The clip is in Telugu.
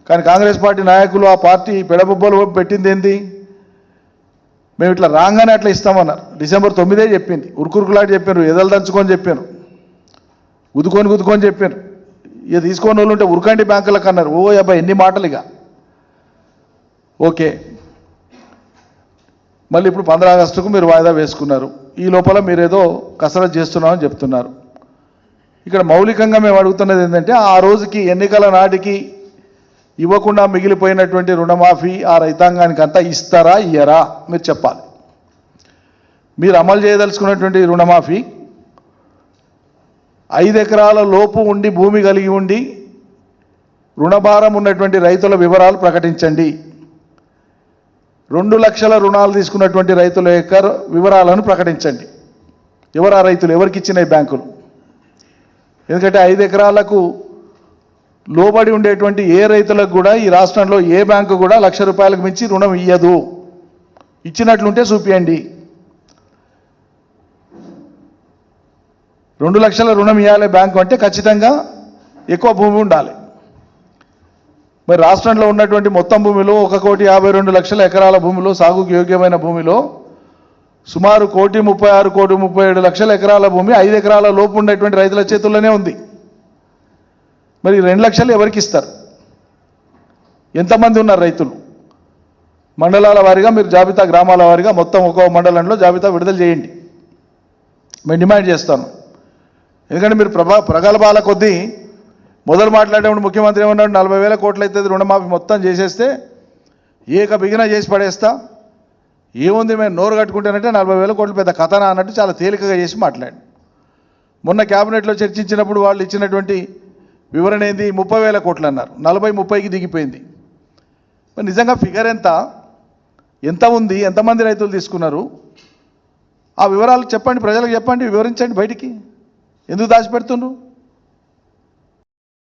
కానీ కాంగ్రెస్ పార్టీ నాయకులు ఆ పార్టీ పెడబొబ్బలు పెట్టింది ఏంది, మేము ఇట్లా రాగానే అట్లా ఇస్తామన్నారు. డిసెంబర్ 9 చెప్పింది, ఉరుకురుకులాంటి చెప్పారు, ఎదలు దంచుకొని చెప్పారు, గుద్దుకొని చెప్పారు. ఇక తీసుకొని వాళ్ళు ఉంటే ఉరకండి బ్యాంకులకు అన్నారు. ఓ అబ్బాయి ఎన్ని మాటలు ఇక. ఓకే, మళ్ళీ ఇప్పుడు 15 ఆగస్టుకు మీరు వాయిదా వేసుకున్నారు. ఈ లోపల మీరేదో కసరత్తు చేస్తున్నామని చెప్తున్నారు. ఇక్కడ మౌలికంగా మేము అడుగుతున్నది ఏంటంటే, ఆ రోజుకి ఎన్నికల నాటికి ఇవ్వకుండా మిగిలిపోయినటువంటి రుణమాఫీ ఆ రైతాంగానికి అంతా ఇస్తారా ఇయ్యరా మీరు చెప్పాలి. మీరు అమలు చేయదలుచుకున్నటువంటి రుణమాఫీ 5 ఎకరాల లోపు ఉండి భూమి కలిగి ఉండి రుణభారం ఉన్నటువంటి రైతుల వివరాలు ప్రకటించండి. 2 లక్షల రుణాలు తీసుకున్నటువంటి రైతుల యొక్క వివరాలను ప్రకటించండి. ఎవరు ఆ రైతులు, ఎవరికి ఇచ్చినాయి బ్యాంకులు? ఎందుకంటే 5 ఎకరాలకు లోబడి ఉండేటువంటి ఏ రైతులకు కూడా ఈ రాష్ట్రంలో ఏ బ్యాంకు కూడా ₹1,00,000 మించి రుణం ఇయ్యదు. ఇచ్చినట్లుంటే చూపియండి. 2 లక్షల రుణం ఇవ్వాలి బ్యాంకు అంటే ఖచ్చితంగా ఎక్కువ భూమి ఉండాలి. మరి రాష్ట్రంలో ఉన్నటువంటి మొత్తం భూమిలో 1,52,00,000 ఎకరాల భూమిలో, సాగుకు యోగ్యమైన భూమిలో సుమారు 1,36,37,00,000 ఎకరాల భూమి 5 ఎకరాల లోపు ఉండేటువంటి రైతుల చేతుల్లోనే ఉంది. మరి 2 లక్షలు ఎవరికి ఇస్తారు? ఎంతమంది ఉన్నారు రైతులు? మండలాల వారీగా మీరు జాబితా, గ్రామాల వారీగా మొత్తం ఒక్కో మండలంలో జాబితా విడుదల చేయండి. మేము డిమాండ్ చేస్తాను. ఎందుకంటే మీరు ప్రగల్భాల కొద్దీ మొదలు మాట్లాడేప్పుడు ముఖ్యమంత్రి ఏమన్నాడు, 40,000 కోట్లు అవుతుంది రుణమాఫీ మొత్తం చేసేస్తే ఏక బిగిన చేసి పడేస్తా, ఏముంది మేము నోరు కట్టుకుంటేనంటే 40,000 కోట్లు పెద్ద కథనా అన్నట్టు చాలా తేలికగా చేసి మాట్లాడు. మొన్న క్యాబినెట్లో చర్చించినప్పుడు వాళ్ళు ఇచ్చినటువంటి వివరణ ఏంది, 30,000 కోట్లు అన్నారు. 40-30కి దిగిపోయింది. మరి నిజంగా ఫిగర్ ఎంత ఉంది, ఎంతమంది రైతులు తీసుకున్నారు, ఆ వివరాలు చెప్పండి, ప్రజలకు చెప్పండి, వివరించండి. బయటికి ఎందుకు దాచిపెడుతున్నారు?